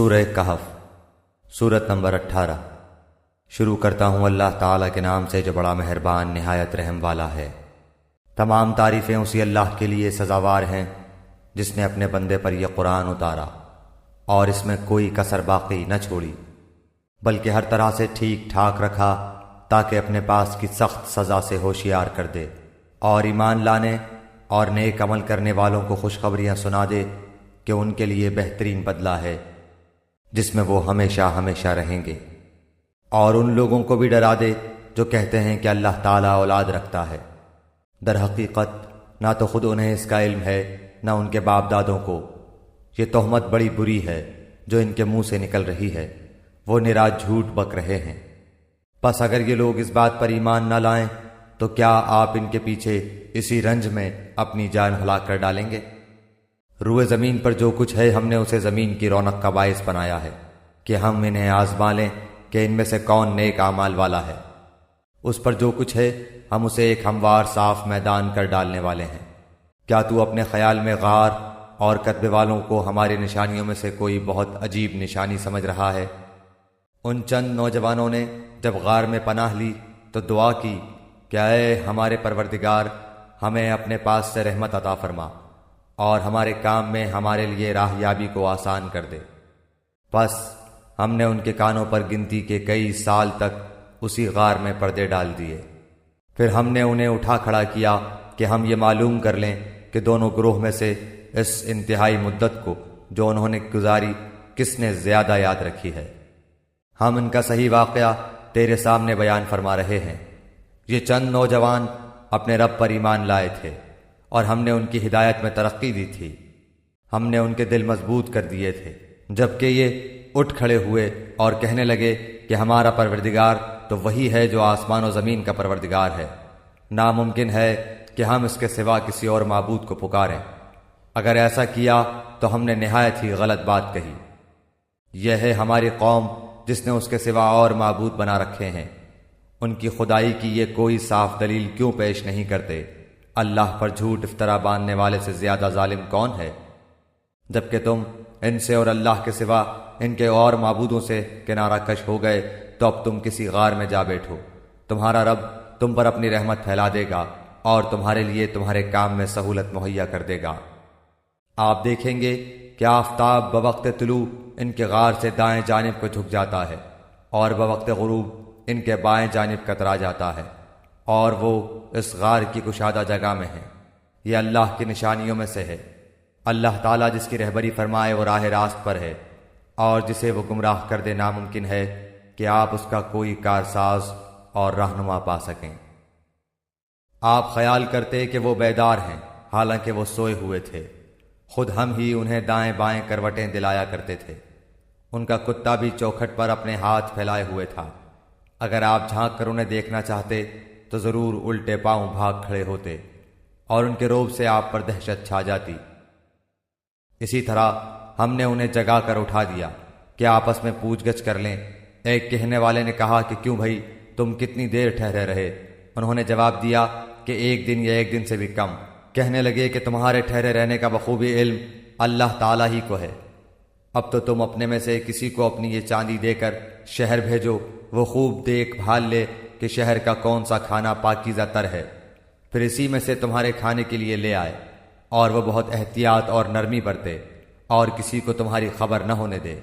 سورہ کہف سورت نمبر 18۔ شروع کرتا ہوں اللہ تعالیٰ کے نام سے جو بڑا مہربان نہایت رحم والا ہے۔ تمام تعریفیں اسی اللہ کے لیے سزاوار ہیں جس نے اپنے بندے پر یہ قرآن اتارا اور اس میں کوئی کسر باقی نہ چھوڑی، بلکہ ہر طرح سے ٹھیک ٹھاک رکھا تاکہ اپنے پاس کی سخت سزا سے ہوشیار کر دے اور ایمان لانے اور نیک عمل کرنے والوں کو خوشخبریاں سنا دے کہ ان کے لیے بہترین بدلہ ہے جس میں وہ ہمیشہ ہمیشہ رہیں گے، اور ان لوگوں کو بھی ڈرا دے جو کہتے ہیں کہ اللہ تعالیٰ اولاد رکھتا ہے۔ در حقیقت نہ تو خود انہیں اس کا علم ہے نہ ان کے باپ دادوں کو۔ یہ تہمت بڑی بری ہے جو ان کے منہ سے نکل رہی ہے، وہ نرا جھوٹ بک رہے ہیں۔ پس اگر یہ لوگ اس بات پر ایمان نہ لائیں تو کیا آپ ان کے پیچھے اسی رنج میں اپنی جان ہلاک کر ڈالیں گے؟ روئے زمین پر جو کچھ ہے ہم نے اسے زمین کی رونق کا باعث بنایا ہے کہ ہم انہیں آزما لیں کہ ان میں سے کون نیک اعمال والا ہے۔ اس پر جو کچھ ہے ہم اسے ایک ہموار صاف میدان کر ڈالنے والے ہیں۔ کیا تو اپنے خیال میں غار اور قطبے والوں کو ہماری نشانیوں میں سے کوئی بہت عجیب نشانی سمجھ رہا ہے؟ ان چند نوجوانوں نے جب غار میں پناہ لی تو دعا کی کہ اے ہمارے پروردگار، ہمیں اپنے پاس سے رحمت عطا فرما اور ہمارے کام میں ہمارے لیے راہیابی کو آسان کر دے۔ پس ہم نے ان کے کانوں پر گنتی کے کئی سال تک اسی غار میں پردے ڈال دیے۔ پھر ہم نے انہیں اٹھا کھڑا کیا کہ ہم یہ معلوم کر لیں کہ دونوں گروہ میں سے اس انتہائی مدت کو جو انہوں نے گزاری کس نے زیادہ یاد رکھی ہے۔ ہم ان کا صحیح واقعہ تیرے سامنے بیان فرما رہے ہیں۔ یہ چند نوجوان اپنے رب پر ایمان لائے تھے اور ہم نے ان کی ہدایت میں ترقی دی تھی۔ ہم نے ان کے دل مضبوط کر دیے تھے، جبکہ یہ اٹھ کھڑے ہوئے اور کہنے لگے کہ ہمارا پروردگار تو وہی ہے جو آسمان و زمین کا پروردگار ہے، ناممکن ہے کہ ہم اس کے سوا کسی اور معبود کو پکاریں۔ اگر ایسا کیا تو ہم نے نہایت ہی غلط بات کہی۔ یہ ہے ہماری قوم جس نے اس کے سوا اور معبود بنا رکھے ہیں، ان کی خدائی کی یہ کوئی صاف دلیل کیوں پیش نہیں کرتے؟ اللہ پر جھوٹ افطرا باندھنے والے سے زیادہ ظالم کون ہے؟ جبکہ تم ان سے اور اللہ کے سوا ان کے اور معبودوں سے کنارہ کش ہو گئے تو اب تم کسی غار میں جا بیٹھو، تمہارا رب تم پر اپنی رحمت پھیلا دے گا اور تمہارے لیے تمہارے کام میں سہولت مہیا کر دے گا۔ آپ دیکھیں گے کہ آفتاب بوقت طلوع ان کے غار سے دائیں جانب کو جھک جاتا ہے اور بوقت غروب ان کے بائیں جانب کترا جاتا ہے، اور وہ اس غار کی کشادہ جگہ میں ہے۔ یہ اللہ کی نشانیوں میں سے ہے۔ اللہ تعالیٰ جس کی رہبری فرمائے وہ راہ راست پر ہے، اور جسے وہ گمراہ کر دے ناممکن ہے کہ آپ اس کا کوئی کارساز اور رہنما پا سکیں۔ آپ خیال کرتے کہ وہ بیدار ہیں حالانکہ وہ سوئے ہوئے تھے، خود ہم ہی انہیں دائیں بائیں کروٹیں دلایا کرتے تھے۔ ان کا کتا بھی چوکھٹ پر اپنے ہاتھ پھیلائے ہوئے تھا۔ اگر آپ جھانک کر انہیں دیکھنا چاہتے تو ضرور الٹے پاؤں بھاگ کھڑے ہوتے اور ان کے روب سے آپ پر دہشت چھا جاتی۔ اسی طرح ہم نے انہیں جگا کر اٹھا دیا کہ آپس میں پوچھ گچھ کر لیں۔ ایک کہنے والے نے کہا کہ کیوں بھائی تم کتنی دیر ٹھہرے رہے؟ انہوں نے جواب دیا کہ ایک دن یا ایک دن سے بھی کم۔ کہنے لگے کہ تمہارے ٹھہرے رہنے کا بخوبی علم اللہ تعالیٰ ہی کو ہے۔ اب تو تم اپنے میں سے کسی کو اپنی یہ چاندی دے کر شہر بھیجو، وہ خوب دیکھ بھال لے کہ شہر کا کون سا کھانا پاکیزہ تر ہے، پھر اسی میں سے تمہارے کھانے کے لیے لے آئے، اور وہ بہت احتیاط اور نرمی برتے اور کسی کو تمہاری خبر نہ ہونے دے۔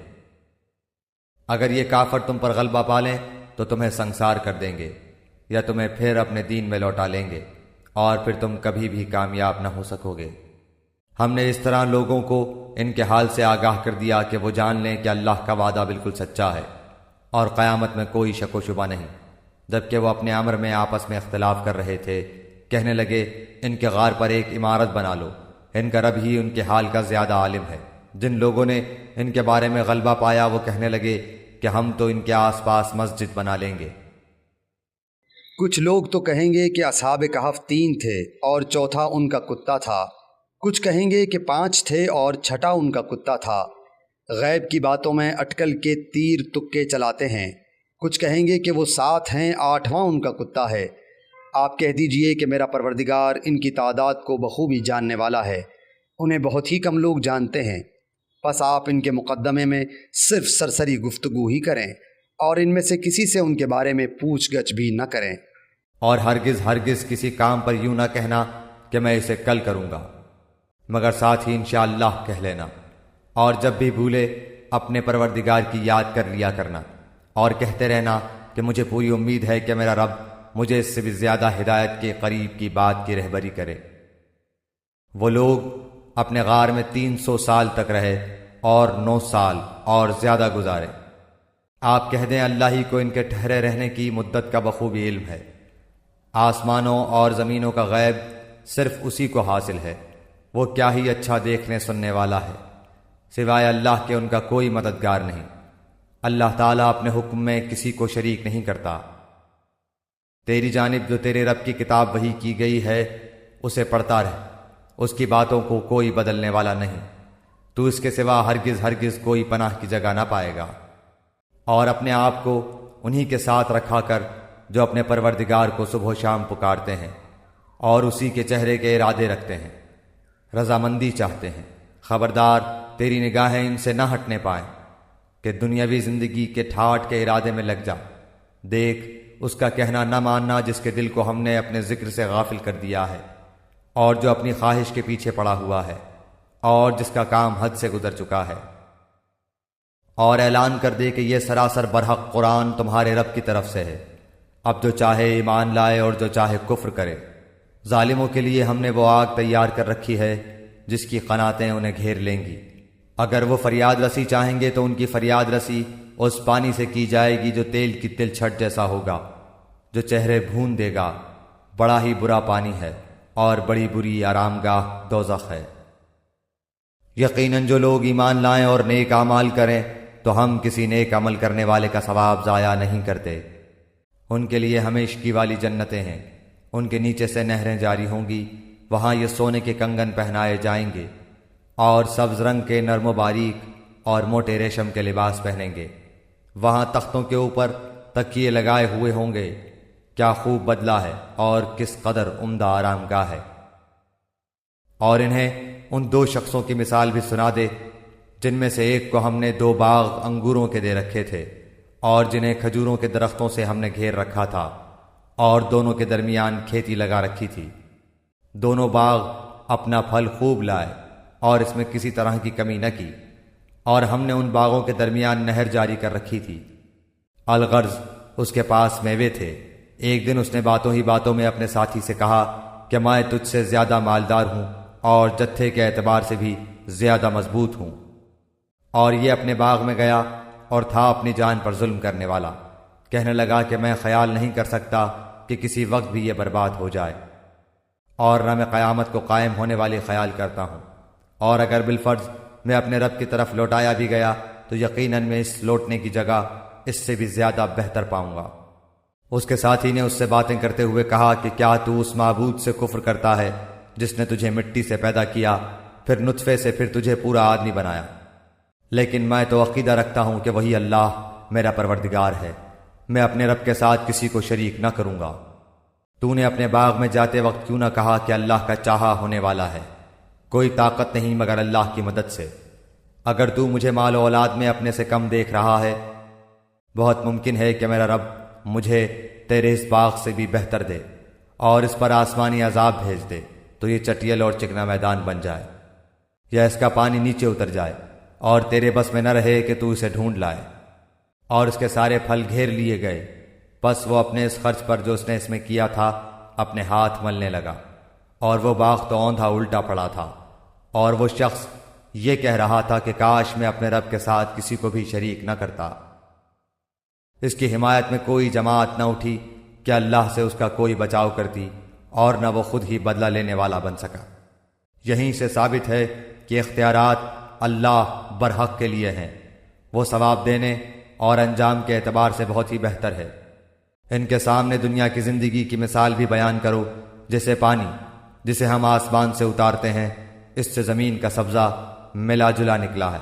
اگر یہ کافر تم پر غلبہ پالیں تو تمہیں سنسار کر دیں گے یا تمہیں پھر اپنے دین میں لوٹا لیں گے، اور پھر تم کبھی بھی کامیاب نہ ہو سکو گے۔ ہم نے اس طرح لوگوں کو ان کے حال سے آگاہ کر دیا کہ وہ جان لیں کہ اللہ کا وعدہ بالکل سچا ہے اور قیامت میں کوئی شک و شبہ نہیں۔ جبکہ وہ اپنے امر میں آپس میں اختلاف کر رہے تھے، کہنے لگے ان کے غار پر ایک عمارت بنا لو، ان کا رب ہی ان کے حال کا زیادہ عالم ہے۔ جن لوگوں نے ان کے بارے میں غلبہ پایا وہ کہنے لگے کہ ہم تو ان کے آس پاس مسجد بنا لیں گے۔ کچھ لوگ تو کہیں گے کہ اصحاب کہف 3 تھے اور چوتھا ان کا کتا تھا، کچھ کہیں گے کہ 5 تھے اور چھٹا ان کا کتا تھا۔ غیب کی باتوں میں اٹکل کے تیر تکے چلاتے ہیں۔ کچھ کہیں گے کہ وہ 7 ہیں، 8واں ان کا کتا ہے۔ آپ کہہ دیجئے کہ میرا پروردگار ان کی تعداد کو بخوبی جاننے والا ہے، انہیں بہت ہی کم لوگ جانتے ہیں۔ پس آپ ان کے مقدمے میں صرف سرسری گفتگو ہی کریں اور ان میں سے کسی سے ان کے بارے میں پوچھ گچھ بھی نہ کریں۔ اور ہرگز ہرگز کسی کام پر یوں نہ کہنا کہ میں اسے کل کروں گا، مگر ساتھ ہی انشاءاللہ کہہ لینا، اور جب بھی بھولے اپنے پروردگار کی یاد کر لیا کرنا، اور کہتے رہنا کہ مجھے پوری امید ہے کہ میرا رب مجھے اس سے بھی زیادہ ہدایت کے قریب کی بات کی رہبری کرے۔ وہ لوگ اپنے غار میں 300 سال تک رہے اور 9 سال اور زیادہ گزارے۔ آپ کہہ دیں اللہ ہی کو ان کے ٹھہرے رہنے کی مدت کا بخوبی علم ہے۔ آسمانوں اور زمینوں کا غیب صرف اسی کو حاصل ہے، وہ کیا ہی اچھا دیکھنے سننے والا ہے، سوائے اللہ کے ان کا کوئی مددگار نہیں۔ اللہ تعالیٰ اپنے حکم میں کسی کو شریک نہیں کرتا۔ تیری جانب جو تیرے رب کی کتاب وحی کی گئی ہے اسے پڑھتا رہ، اس کی باتوں کو کوئی بدلنے والا نہیں، تو اس کے سوا ہرگز ہرگز کوئی پناہ کی جگہ نہ پائے گا۔ اور اپنے آپ کو انہی کے ساتھ رکھا کر جو اپنے پروردگار کو صبح و شام پکارتے ہیں اور اسی کے چہرے کے ارادے رکھتے ہیں، رضامندی چاہتے ہیں۔ خبردار تیری نگاہیں ان سے نہ ہٹنے پائیں کہ دنیاوی زندگی کے ٹھاٹ کے ارادے میں لگ جا۔ دیکھ اس کا کہنا نہ ماننا جس کے دل کو ہم نے اپنے ذکر سے غافل کر دیا ہے، اور جو اپنی خواہش کے پیچھے پڑا ہوا ہے، اور جس کا کام حد سے گزر چکا ہے۔ اور اعلان کر دے کہ یہ سراسر برحق قرآن تمہارے رب کی طرف سے ہے، اب جو چاہے ایمان لائے اور جو چاہے کفر کرے۔ ظالموں کے لیے ہم نے وہ آگ تیار کر رکھی ہے جس کی قناتیں انہیں گھیر لیں گی۔ اگر وہ فریاد رسی چاہیں گے تو ان کی فریاد رسی اس پانی سے کی جائے گی جو تیل کی تل چھٹ جیسا ہوگا، جو چہرے بھون دے گا۔ بڑا ہی برا پانی ہے اور بڑی بری آرام گاہ دوزخ ہے۔ یقیناً جو لوگ ایمان لائیں اور نیک اعمال کریں تو ہم کسی نیک عمل کرنے والے کا ثواب ضائع نہیں کرتے۔ ان کے لیے ہمیشگی والی جنتیں ہیں، ان کے نیچے سے نہریں جاری ہوں گی، وہاں یہ سونے کے کنگن پہنائے جائیں گے اور سبز رنگ کے نرم و باریک اور موٹے ریشم کے لباس پہنیں گے۔ وہاں تختوں کے اوپر تکیے لگائے ہوئے ہوں گے۔ کیا خوب بدلہ ہے اور کس قدر عمدہ آرام گاہ ہے۔ اور انہیں ان 2 شخصوں کی مثال بھی سنا دے جن میں سے ایک کو ہم نے 2 باغ انگوروں کے دے رکھے تھے اور جنہیں کھجوروں کے درختوں سے ہم نے گھیر رکھا تھا، اور دونوں کے درمیان کھیتی لگا رکھی تھی۔ دونوں باغ اپنا پھل خوب لائے اور اس میں کسی طرح کی کمی نہ کی، اور ہم نے ان باغوں کے درمیان نہر جاری کر رکھی تھی۔ الغرض اس کے پاس میوے تھے۔ ایک دن اس نے باتوں ہی باتوں میں اپنے ساتھی سے کہا کہ میں تجھ سے زیادہ مالدار ہوں اور جتھے کے اعتبار سے بھی زیادہ مضبوط ہوں۔ اور یہ اپنے باغ میں گیا اور تھا اپنی جان پر ظلم کرنے والا۔ کہنے لگا کہ میں خیال نہیں کر سکتا کہ کسی وقت بھی یہ برباد ہو جائے، اور نہ میں قیامت کو قائم ہونے والی خیال کرتا ہوں، اور اگر بالفرض میں اپنے رب کی طرف لوٹایا بھی گیا تو یقیناً میں اس لوٹنے کی جگہ اس سے بھی زیادہ بہتر پاؤں گا۔ اس کے ساتھی نے اس سے باتیں کرتے ہوئے کہا کہ کیا تو اس معبود سے کفر کرتا ہے جس نے تجھے مٹی سے پیدا کیا، پھر نطفے سے، پھر تجھے پورا آدمی بنایا؟ لیکن میں تو عقیدہ رکھتا ہوں کہ وہی اللہ میرا پروردگار ہے، میں اپنے رب کے ساتھ کسی کو شریک نہ کروں گا۔ تو نے اپنے باغ میں جاتے وقت کیوں نہ کہا کہ اللہ کا چاہا ہونے والا ہے، کوئی طاقت نہیں مگر اللہ کی مدد سے۔ اگر تو مجھے مال و اولاد میں اپنے سے کم دیکھ رہا ہے، بہت ممکن ہے کہ میرا رب مجھے تیرے اس باغ سے بھی بہتر دے اور اس پر آسمانی عذاب بھیج دے تو یہ چٹیل اور چکنا میدان بن جائے، یا اس کا پانی نیچے اتر جائے اور تیرے بس میں نہ رہے کہ تو اسے ڈھونڈ لائے۔ اور اس کے سارے پھل گھیر لیے گئے، پس وہ اپنے اس خرچ پر جو اس نے اس میں کیا تھا اپنے ہاتھ ملنے لگا، اور وہ باغ تو اوندھا الٹا پڑا تھا، اور وہ شخص یہ کہہ رہا تھا کہ کاش میں اپنے رب کے ساتھ کسی کو بھی شریک نہ کرتا۔ اس کی حمایت میں کوئی جماعت نہ اٹھی کہ اللہ سے اس کا کوئی بچاؤ کرتی، اور نہ وہ خود ہی بدلہ لینے والا بن سکا۔ یہیں سے ثابت ہے کہ اختیارات اللہ برحق کے لیے ہیں، وہ ثواب دینے اور انجام کے اعتبار سے بہت ہی بہتر ہے۔ ان کے سامنے دنیا کی زندگی کی مثال بھی بیان کرو، جیسے پانی جسے ہم آسمان سے اتارتے ہیں، اس سے زمین کا سبزہ ملا جلا نکلا ہے،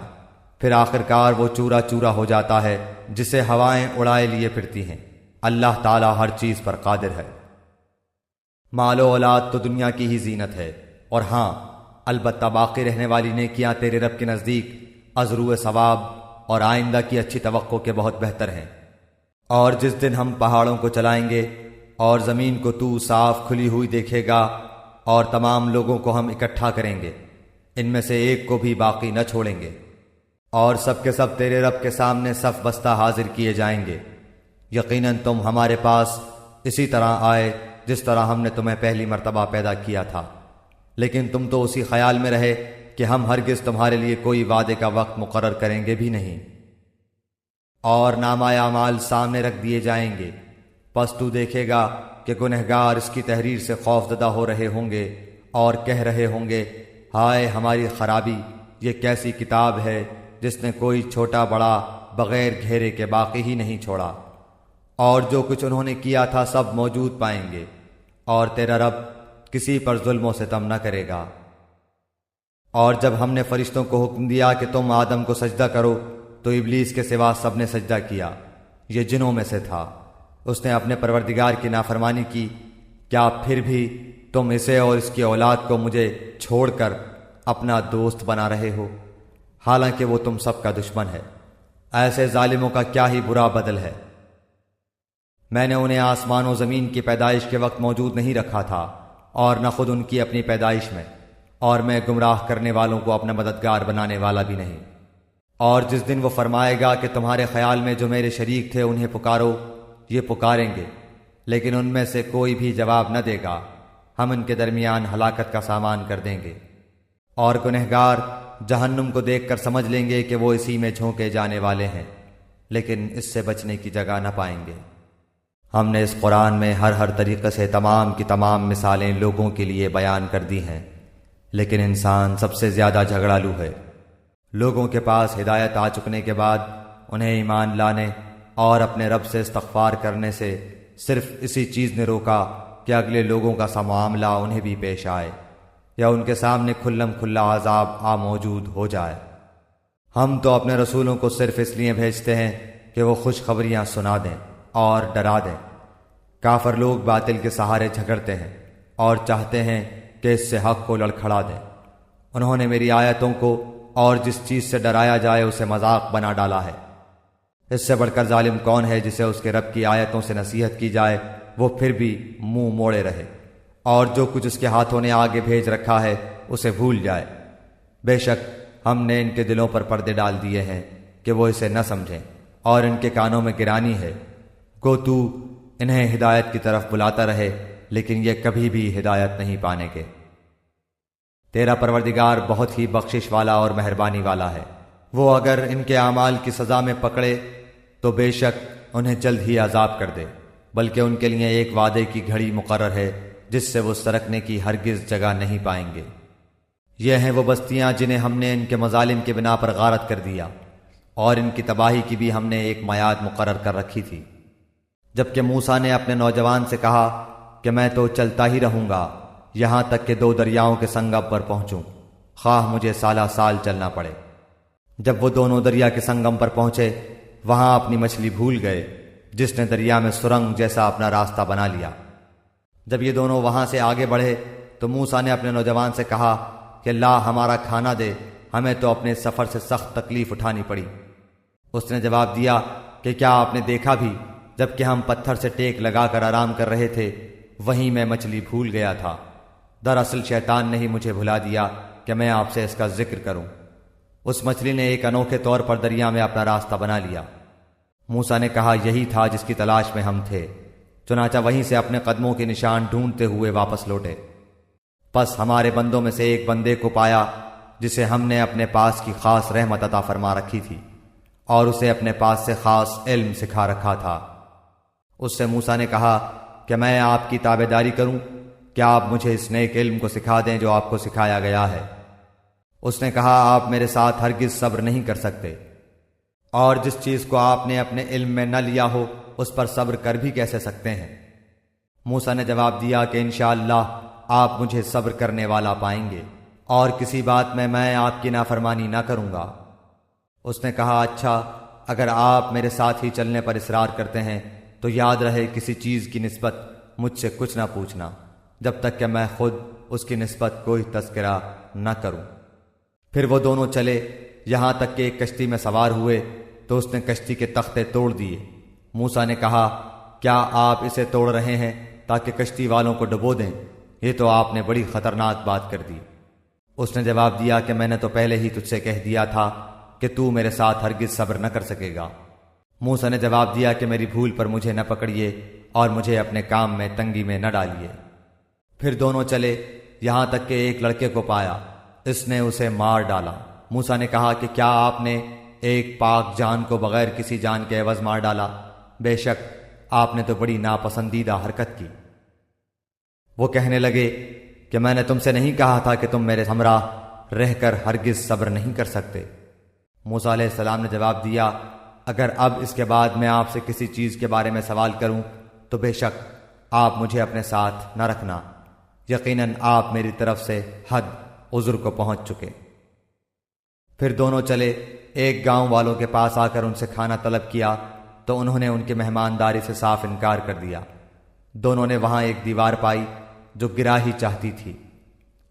پھر آخر کار وہ چورا چورا ہو جاتا ہے جسے ہوائیں اڑائے لیے پھرتی ہیں۔ اللہ تعالی ہر چیز پر قادر ہے۔ مال و اولاد تو دنیا کی ہی زینت ہے، اور ہاں البتہ باقی رہنے والی نیکیاں تیرے رب کے نزدیک ازرو ثواب اور آئندہ کی اچھی توقع کے بہت بہتر ہیں۔ اور جس دن ہم پہاڑوں کو چلائیں گے اور زمین کو تو صاف کھلی ہوئی دیکھے گا اور تمام لوگوں کو ہم اکٹھا کریں گے، ان میں سے ایک کو بھی باقی نہ چھوڑیں گے، اور سب کے سب تیرے رب کے سامنے صف بستہ حاضر کیے جائیں گے۔ یقیناً تم ہمارے پاس اسی طرح آئے جس طرح ہم نے تمہیں پہلی مرتبہ پیدا کیا تھا، لیکن تم تو اسی خیال میں رہے کہ ہم ہرگز تمہارے لیے کوئی وعدے کا وقت مقرر کریں گے بھی نہیں۔ اور نامہ اعمال سامنے رکھ دیے جائیں گے، پس تو دیکھے گا کہ گنہگار اس کی تحریر سے خوف زدہ ہو رہے ہوں گے اور کہہ رہے ہوں گے، ہائے ہماری خرابی، یہ کیسی کتاب ہے جس نے کوئی چھوٹا بڑا بغیر گھیرے کے باقی ہی نہیں چھوڑا، اور جو کچھ انہوں نے کیا تھا سب موجود پائیں گے، اور تیرا رب کسی پر ظلم و ستم نہ کرے گا۔ اور جب ہم نے فرشتوں کو حکم دیا کہ تم آدم کو سجدہ کرو تو ابلیس کے سوا سب نے سجدہ کیا، یہ جنوں میں سے تھا، اس نے اپنے پروردگار کی نافرمانی کی۔ کیا پھر بھی تم اسے اور اس کی اولاد کو مجھے چھوڑ کر اپنا دوست بنا رہے ہو، حالانکہ وہ تم سب کا دشمن ہے؟ ایسے ظالموں کا کیا ہی برا بدل ہے۔ میں نے انہیں آسمان و زمین کی پیدائش کے وقت موجود نہیں رکھا تھا، اور نہ خود ان کی اپنی پیدائش میں، اور میں گمراہ کرنے والوں کو اپنا مددگار بنانے والا بھی نہیں۔ اور جس دن وہ فرمائے گا کہ تمہارے خیال میں جو میرے شریک تھے انہیں پکارو، یہ پکاریں گے، لیکن ان میں سے کوئی بھی جواب نہ دے گا، ہم ان کے درمیان ہلاکت کا سامان کر دیں گے۔ اور گنہگار جہنم کو دیکھ کر سمجھ لیں گے کہ وہ اسی میں جھونکے جانے والے ہیں، لیکن اس سے بچنے کی جگہ نہ پائیں گے۔ ہم نے اس قرآن میں ہر طریقے سے تمام کی تمام مثالیں لوگوں کے لیے بیان کر دی ہیں، لیکن انسان سب سے زیادہ جھگڑالو ہے۔ لوگوں کے پاس ہدایت آ چکنے کے بعد انہیں ایمان لانے اور اپنے رب سے استغفار کرنے سے صرف اسی چیز نے روکا کہ اگلے لوگوں کا سا معاملہ انہیں بھی پیش آئے، یا ان کے سامنے کھلم کھلا عذاب موجود ہو جائے۔ ہم تو اپنے رسولوں کو صرف اس لیے بھیجتے ہیں کہ وہ خوشخبریاں سنا دیں اور ڈرا دیں۔ کافر لوگ باطل کے سہارے جھگڑتے ہیں اور چاہتے ہیں کہ اس سے حق کو لڑکھڑا دیں۔ انہوں نے میری آیتوں کو اور جس چیز سے ڈرایا جائے اسے مذاق بنا ڈالا ہے۔ اس سے بڑھ کر ظالم کون ہے جسے اس کے رب کی آیتوں سے نصیحت کی جائے وہ پھر بھی منہ موڑے رہے، اور جو کچھ اس کے ہاتھوں نے آگے بھیج رکھا ہے اسے بھول جائے۔ بے شک ہم نے ان کے دلوں پر پردے ڈال دیے ہیں کہ وہ اسے نہ سمجھیں، اور ان کے کانوں میں گرانی ہے، گو تو انہیں ہدایت کی طرف بلاتا رہے، لیکن یہ کبھی بھی ہدایت نہیں پانے کے۔ تیرا پروردگار بہت ہی بخشش والا اور مہربانی والا ہے۔ وہ اگر ان کے اعمال کی سزا میں پکڑے تو بے شک انہیں جلد ہی عذاب کر دے، بلکہ ان کے لیے ایک وعدے کی گھڑی مقرر ہے جس سے وہ سرکنے کی ہرگز جگہ نہیں پائیں گے۔ یہ ہیں وہ بستیاں جنہیں ہم نے ان کے مظالم کے بنا پر غارت کر دیا، اور ان کی تباہی کی بھی ہم نے ایک میعاد مقرر کر رکھی تھی۔ جبکہ موسیٰ نے اپنے نوجوان سے کہا کہ میں تو چلتا ہی رہوں گا یہاں تک کہ 2 دریاؤں کے سنگم پر پہنچوں، خواہ مجھے سالہ سال چلنا پڑے۔ جب وہ دونوں دریا کے سنگم پر پہنچے وہاں اپنی مچھلی بھول گئے، جس نے دریا میں سرنگ جیسا اپنا راستہ بنا لیا۔ جب یہ دونوں وہاں سے آگے بڑھے تو موسیٰ نے اپنے نوجوان سے کہا کہ اللہ ہمارا کھانا دے، ہمیں تو اپنے سفر سے سخت تکلیف اٹھانی پڑی۔ اس نے جواب دیا کہ کیا آپ نے دیکھا بھی جب کہ ہم پتھر سے ٹیک لگا کر آرام کر رہے تھے وہیں میں مچھلی بھول گیا تھا۔ دراصل شیطان نے ہی مجھے بھلا دیا کہ میں آپ سے اس کا ذکر کروں۔ اس مچھلی نے ایک انوکھے طور پر دریا میں اپنا راستہ بنا لیا۔ موسیٰ نے کہا یہی تھا جس کی تلاش میں ہم تھے، چنانچہ وہیں سے اپنے قدموں کے نشان ڈھونڈتے ہوئے واپس لوٹے۔ پس ہمارے بندوں میں سے ایک بندے کو پایا جسے ہم نے اپنے پاس کی خاص رحمت عطا فرما رکھی تھی، اور اسے اپنے پاس سے خاص علم سکھا رکھا تھا۔ اس سے موسیٰ نے کہا کہ میں آپ کی تابعداری کروں، کیا آپ مجھے اس نیک علم کو سکھا دیں جو آپ کو سکھایا گیا ہے؟ اس نے کہا آپ میرے ساتھ ہرگز صبر نہیں کر سکتے، اور جس چیز کو آپ نے اپنے علم میں نہ لیا ہو اس پر صبر کر بھی کیسے سکتے ہیں؟ موسیٰ نے جواب دیا کہ انشاءاللہ آپ مجھے صبر کرنے والا پائیں گے، اور کسی بات میں آپ کی نافرمانی نہ کروں گا۔ اس نے کہا اچھا، اگر آپ میرے ساتھ ہی چلنے پر اصرار کرتے ہیں تو یاد رہے کسی چیز کی نسبت مجھ سے کچھ نہ پوچھنا جب تک کہ میں خود اس کی نسبت کوئی تذکرہ نہ کروں۔ پھر وہ دونوں چلے یہاں تک کہ ایک کشتی میں سوار ہوئے تو اس نے کشتی کے تختے توڑ دیے۔ موسیٰ نے کہا، کیا آپ اسے توڑ رہے ہیں تاکہ کشتی والوں کو ڈبو دیں؟ یہ تو آپ نے بڑی خطرناک بات کر دی۔ اس نے جواب دیا کہ میں نے تو پہلے ہی تجھ سے کہہ دیا تھا کہ تو میرے ساتھ ہرگز صبر نہ کر سکے گا۔ موسیٰ نے جواب دیا کہ میری بھول پر مجھے نہ پکڑیے اور مجھے اپنے کام میں تنگی میں نہ ڈالیے۔ پھر دونوں چلے یہاں تک کہ ایک لڑکے کو پایا، اس نے اسے مار ڈالا۔ موسیٰ نے کہا کہ کیا آپ نے ایک پاک جان کو بغیر کسی جان کے عوض مار ڈالا؟ بے شک آپ نے تو بڑی ناپسندیدہ حرکت کی۔ وہ کہنے لگے کہ میں نے تم سے نہیں کہا تھا کہ تم میرے ہمراہ رہ کر ہرگز صبر نہیں کر سکتے؟ موسیٰ علیہ السلام نے جواب دیا، اگر اب اس کے بعد میں آپ سے کسی چیز کے بارے میں سوال کروں تو بے شک آپ مجھے اپنے ساتھ نہ رکھنا، یقیناً آپ میری طرف سے حد عذر کو پہنچ چکے۔ پھر دونوں چلے ایک گاؤں والوں کے پاس آ کر ان سے کھانا طلب کیا تو انہوں نے ان کی مہمانداری سے صاف انکار کر دیا۔ دونوں نے وہاں ایک دیوار پائی جو گرا ہی چاہتی تھی،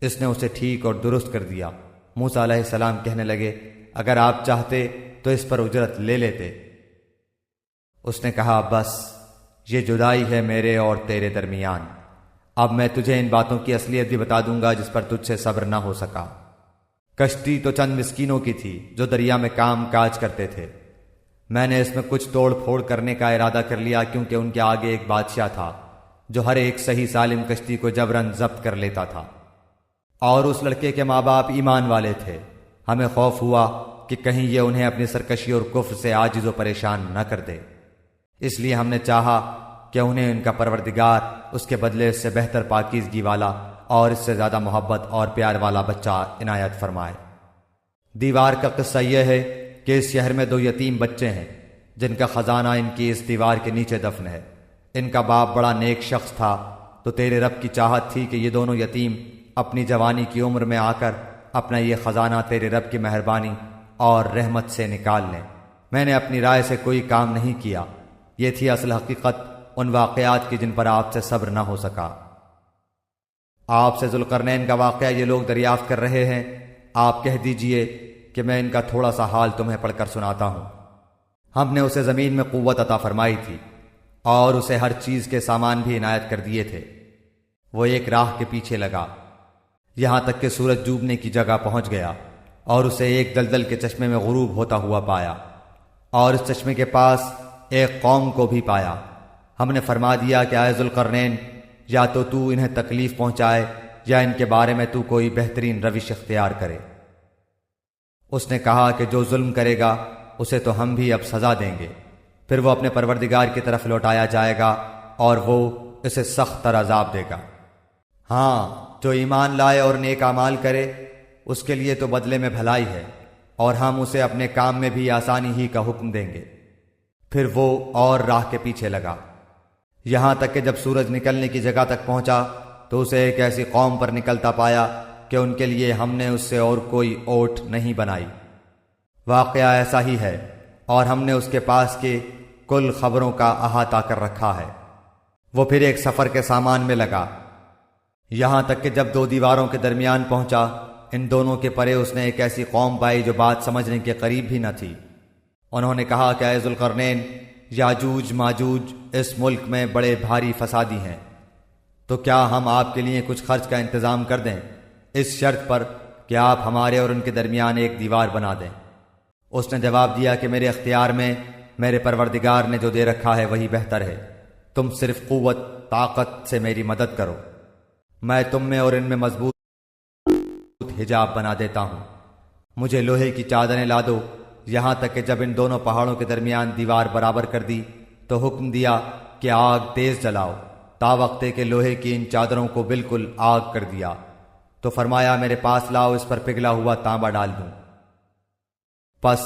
اس نے اسے ٹھیک اور درست کر دیا۔ موسیٰ علیہ السلام کہنے لگے، اگر آپ چاہتے تو اس پر اجرت لے لیتے۔ اس نے کہا، بس یہ جدائی ہے میرے اور تیرے درمیان، اب میں تجھے ان باتوں کی اصلیت بھی بتا دوں گا جس پر تجھ سے صبر نہ ہو سکا۔ کشتی تو چند مسکینوں کی تھی جو دریا میں کام کاج کرتے تھے۔ میں نے اس میں کچھ توڑ پھوڑ کرنے کا ارادہ کر لیا کیونکہ ان کے آگے ایک بادشاہ تھا جو ہر ایک صحیح سالم کشتی کو جبراً ضبط کر لیتا تھا، اور اس لڑکے کے ماں باپ ایمان والے تھے۔ ہمیں خوف ہوا کہ کہیں یہ انہیں اپنی سرکشی اور کفر سے عاجز و پریشان نہ کر دے، اس لیے ہم نے چاہا کہ انہیں ان کا پروردگار اس کے بدلے اس سے بہتر پاکیزگی والا اور اس سے زیادہ محبت اور پیار والا بچہ عنایت فرمائے۔ دیوار کا قصہ یہ ہے کہ اس شہر میں 2 یتیم بچے ہیں جن کا خزانہ ان کی اس دیوار کے نیچے دفن ہے۔ ان کا باپ بڑا نیک شخص تھا، تو تیرے رب کی چاہت تھی کہ یہ دونوں یتیم اپنی جوانی کی عمر میں آ کر اپنا یہ خزانہ تیرے رب کی مہربانی اور رحمت سے نکال لیں۔ میں نے اپنی رائے سے کوئی کام نہیں کیا، یہ تھی اصل حقیقت ان واقعات کی جن پر آپ سے صبر نہ ہو سکا۔ آپ سے ذوالقرنین کا واقعہ یہ لوگ دریافت کر رہے ہیں، آپ کہہ دیجئے کہ میں ان کا تھوڑا سا حال تمہیں پڑھ کر سناتا ہوں۔ ہم نے اسے زمین میں قوت عطا فرمائی تھی اور اسے ہر چیز کے سامان بھی عنایت کر دیے تھے۔ وہ ایک راہ کے پیچھے لگا یہاں تک کہ سورج ڈوبنے کی جگہ پہنچ گیا اور اسے ایک دلدل کے چشمے میں غروب ہوتا ہوا پایا، اور اس چشمے کے پاس ایک قوم کو بھی پایا۔ ہم نے فرما دیا کہ اے ذوالقرنین، یا تو انہیں تکلیف پہنچائے یا ان کے بارے میں تو کوئی بہترین روش اختیار کرے۔ اس نے کہا کہ جو ظلم کرے گا اسے تو ہم بھی اب سزا دیں گے، پھر وہ اپنے پروردگار کی طرف لوٹایا جائے گا اور وہ اسے سخت تر عذاب دے گا۔ ہاں، جو ایمان لائے اور نیک اعمال کرے اس کے لیے تو بدلے میں بھلائی ہے، اور ہم اسے اپنے کام میں بھی آسانی ہی کا حکم دیں گے۔ پھر وہ اور راہ کے پیچھے لگا یہاں تک کہ جب سورج نکلنے کی جگہ تک پہنچا تو اسے ایک ایسی قوم پر نکلتا پایا کہ ان کے لیے ہم نے اس سے اور کوئی اوٹ نہیں بنائی۔ واقعہ ایسا ہی ہے، اور ہم نے اس کے پاس کے کل خبروں کا احاطہ کر رکھا ہے۔ وہ پھر ایک سفر کے سامان میں لگا یہاں تک کہ جب 2 دیواروں کے درمیان پہنچا، ان دونوں کے پرے اس نے ایک ایسی قوم پائی جو بات سمجھنے کے قریب بھی نہ تھی۔ انہوں نے کہا کہ اے ذوالقرنین، یاجوج ماجوج اس ملک میں بڑے بھاری فسادی ہیں، تو کیا ہم آپ کے لیے کچھ خرچ کا انتظام کر دیں، اس شرط پر کہ آپ ہمارے اور ان کے درمیان ایک دیوار بنا دیں۔ اس نے جواب دیا کہ میرے اختیار میں میرے پروردگار نے جو دے رکھا ہے وہی بہتر ہے، تم صرف قوت طاقت سے میری مدد کرو، میں تم میں اور ان میں مضبوط حجاب بنا دیتا ہوں۔ مجھے لوہے کی چادریں لا دو۔ یہاں تک کہ جب ان دونوں پہاڑوں کے درمیان دیوار برابر کر دی تو حکم دیا کہ آگ تیز جلاؤ، تا وقتے کہ لوہے کی ان چادروں کو بالکل آگ کر دیا، تو فرمایا میرے پاس لاؤ، اس پر پگھلا ہوا تانبا ڈال دوں۔ پس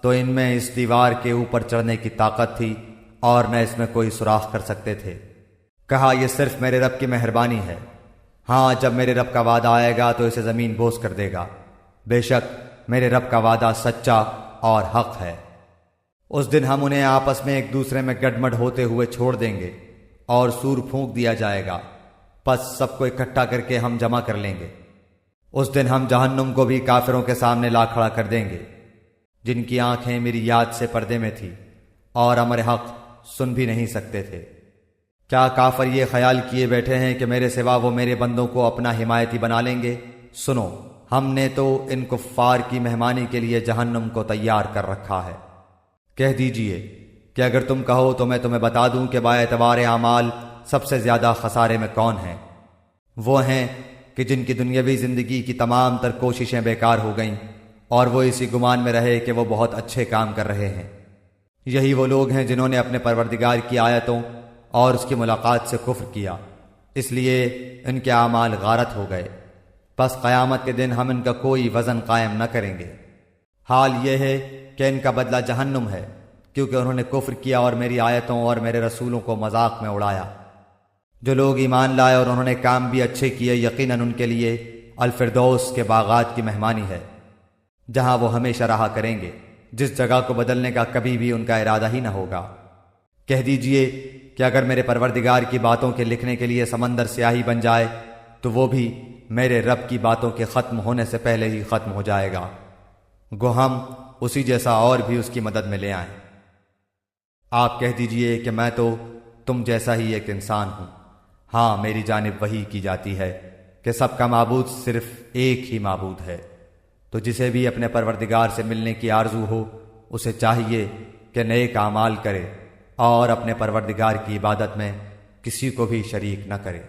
تو ان میں اس دیوار کے اوپر چڑھنے کی طاقت تھی اور نہ اس میں کوئی سوراخ کر سکتے تھے۔ کہا یہ صرف میرے رب کی مہربانی ہے، ہاں جب میرے رب کا وعدہ آئے گا تو اسے زمین بوس کر دے گا، بے شک میرے رب کا وعدہ سچا اور حق ہے۔ اس دن ہم انہیں آپس میں ایک دوسرے میں گڈمڈ ہوتے ہوئے چھوڑ دیں گے اور سور پھونک دیا جائے گا، پس سب کو اکٹھا کر کے ہم جمع کر لیں گے۔ اس دن ہم جہنم کو بھی کافروں کے سامنے لا کھڑا کر دیں گے، جن کی آنکھیں میری یاد سے پردے میں تھی اور امر حق سن بھی نہیں سکتے تھے۔ کیا کافر یہ خیال کیے بیٹھے ہیں کہ میرے سوا وہ میرے بندوں کو اپنا حمایتی بنا لیں گے؟ سنو، ہم نے تو ان کفار کی مہمانی کے لیے جہنم کو تیار کر رکھا ہے۔ کہہ دیجئے کہ اگر تم کہو تو میں تمہیں بتا دوں کہ باعتبار اعمال سب سے زیادہ خسارے میں کون ہیں۔ وہ ہیں کہ جن کی دنیاوی زندگی کی تمام تر کوششیں بیکار ہو گئیں اور وہ اسی گمان میں رہے کہ وہ بہت اچھے کام کر رہے ہیں۔ یہی وہ لوگ ہیں جنہوں نے اپنے پروردگار کی آیتوں اور اس کی ملاقات سے کفر کیا، اس لیے ان کے اعمال غارت ہو گئے۔ پس قیامت کے دن ہم ان کا کوئی وزن قائم نہ کریں گے۔ حال یہ ہے کہ ان کا بدلہ جہنم ہے، کیونکہ انہوں نے کفر کیا اور میری آیتوں اور میرے رسولوں کو مذاق میں اڑایا۔ جو لوگ ایمان لائے اور انہوں نے کام بھی اچھے کیے، یقیناً ان کے لیے الفردوس کے باغات کی مہمانی ہے، جہاں وہ ہمیشہ رہا کریں گے، جس جگہ کو بدلنے کا کبھی بھی ان کا ارادہ ہی نہ ہوگا۔ کہہ دیجئے کہ اگر میرے پروردگار کی باتوں کے لکھنے کے لیے سمندر سیاہی بن جائے تو وہ بھی میرے رب کی باتوں کے ختم ہونے سے پہلے ہی ختم ہو جائے گا، گو ہم اسی جیسا اور بھی اس کی مدد میں لے آئیں۔ آپ کہہ دیجئے کہ میں تو تم جیسا ہی ایک انسان ہوں، ہاں میری جانب وحی کی جاتی ہے کہ سب کا معبود صرف ایک ہی معبود ہے۔ تو جسے بھی اپنے پروردگار سے ملنے کی آرزو ہو، اسے چاہیے کہ نیک اعمال کرے اور اپنے پروردگار کی عبادت میں کسی کو بھی شریک نہ کرے۔